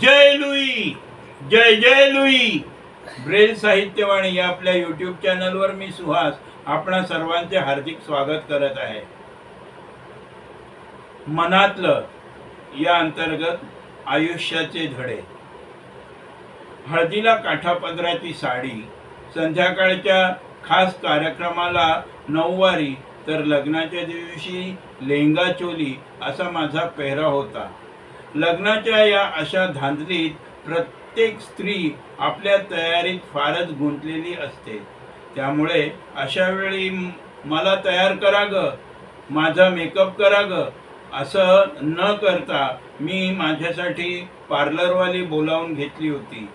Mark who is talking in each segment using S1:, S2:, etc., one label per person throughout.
S1: जय Louis, जय जय Louis. Braille साहित्यवाणी या आपल्या YouTube चॅनलवर मी सुहास आपणा सर्वांचे हार्दिक स्वागत करत आहे. मनातलं या अंतर्गत आयुष्याचे धडे. हळदीला काठापदराची साडी, संध्याकाळच्या खास कार्यक्रमाला नऊवारी, तर लग्नाच्या दिवशी लेंगा चोली असा माझा पेहराव होता. लग्नाच्या या अशा धांदलीत प्रत्येक स्त्री आपल्या तयारीत फारच गुंतलेली असते. त्यामुळे अशा वेळी मला तयार करा ग, माझा मेकअप करा ग असं न करता मी माझ्यासाठी पार्लरवाली बोलावून घेतली होती.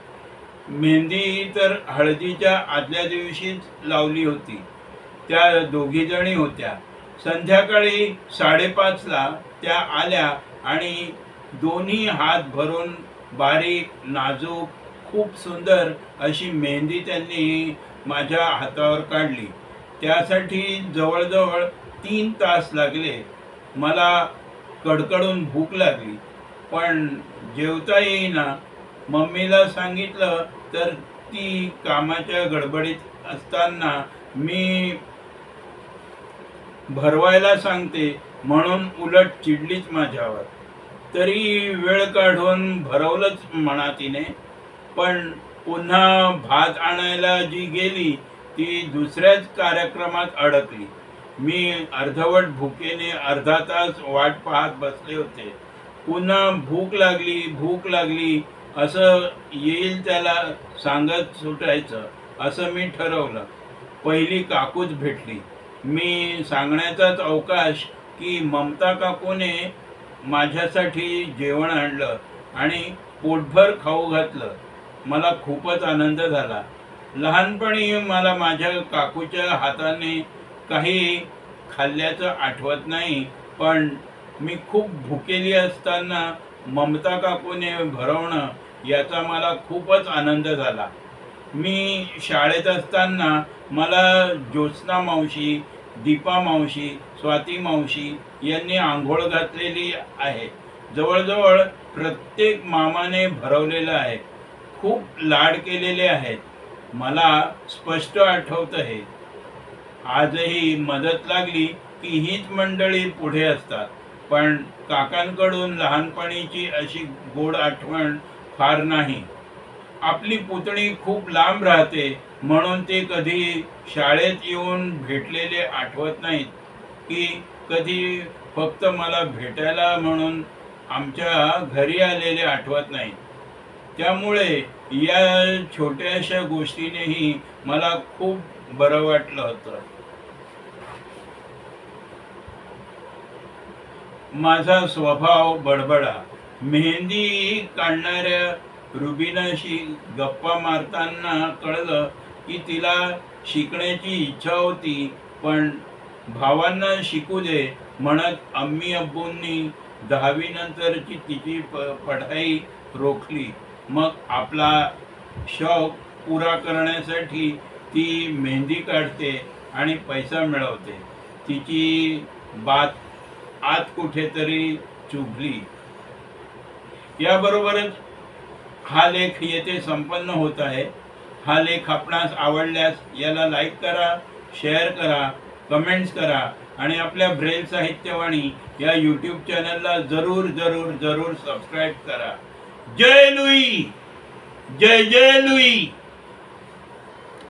S1: मेहंदी तर हळदीच्या आदल्या दिवशीच लावली होती. त्या दोघी जणी होत्या. संध्याकाळी 5:30ला त्या आल्या आणि दोन्ही हात भरून बारीक नाजूक खूप सुंदर अशी मेहंदी त्यांनी माझ्या हातावर काढली. त्यासाठी जवळजवळ 3 तास लागले. मला कडकडून भूक लागली, पण जेवता येईना. मम्मीला सांगितलं तर ती कामाच्या गडबडीत असताना मी भरवायला सांगते म्हणून उलट चिडलीच माझ्यावर. तरी वेळ काढून भरवलंच म्हणा तिने. पण पुन्हा भात आणायला जी गेली ती दुसऱ्याच कार्यक्रमात अडकली. मी अर्धवट भुकेने अर्धा तास वाट पाहत बसले होते. पुन्हा भूक लागली असं येईल त्याला सांगत सुटायचं असं मी ठरवलं. पहिली काकूच भेटली. मी सांगण्याचाच अवकाश की ममता काकूने माझ्यासाठी जेवण आणलं आणि पोटभर खाऊ घातलं. मला खूपच आनंद झाला. लहानपणी मला माझ्या काकूच्या हाताने काही खाल्ल्याचं आठवत नाही, पण मी खूप भुकेली असताना ममता काकूने भरवणं याचा मला खूपच आनंद झाला. मी शाळेत असताना मला ज्योत्स्ना मावशी, दीपा मावशी, स्वाती मावशी यांनी आंघोळ घातलेली आहे. जवळजवळ प्रत्येक मामाने भरवलेलं आहे. खूप लाड केलेले आहेत. मला स्पष्ट आठवतं हे. आजही मदत लागली की हीच मंडळी पुढे असतात. पण काकांकडून लहानपणीची अशी गोड आठवण फार नाही. आपली पुतणी खूप लांब राहते म्हणून ते कधी शाळेत येऊन भेटलेले आठवत नाहीत, की कधी फक्त मला भेटायला म्हणून आमच्या घरी आलेले आठवत नाहीत. त्यामुळे या छोट्याशा गोष्टीनेही मला खूप बरं वाटलं होतं. माझा स्वभाव बडबडा. मेहंदी काढणाऱ्या रुबीनाशी गप्पा मारताना कळलं की तिला शिकण्याची इच्छा होती, पण भावांना शिकू दे म्हणत अम्मी अब्बूंनी 10वी नंतरची तिची पढाई रोखली. मग आपला शौक पुरा करण्यासाठी ती मेहंदी काढते आणि पैसा मिळवते. तिची बात आत कुठेतरी चुभली. याबरोबरच हा लेख येथे संपन्न होत आहे. हा लेख आपणास आवडल्यास याला लाईक करा, शेअर करा, कमेंट्स करा आणि आपल्या ब्रेल साहित्यवाणी या यूट्यूब चॅनलला जरूर जरूर जरूर सबस्क्राईब करा. जय लुई, जय जय लुई.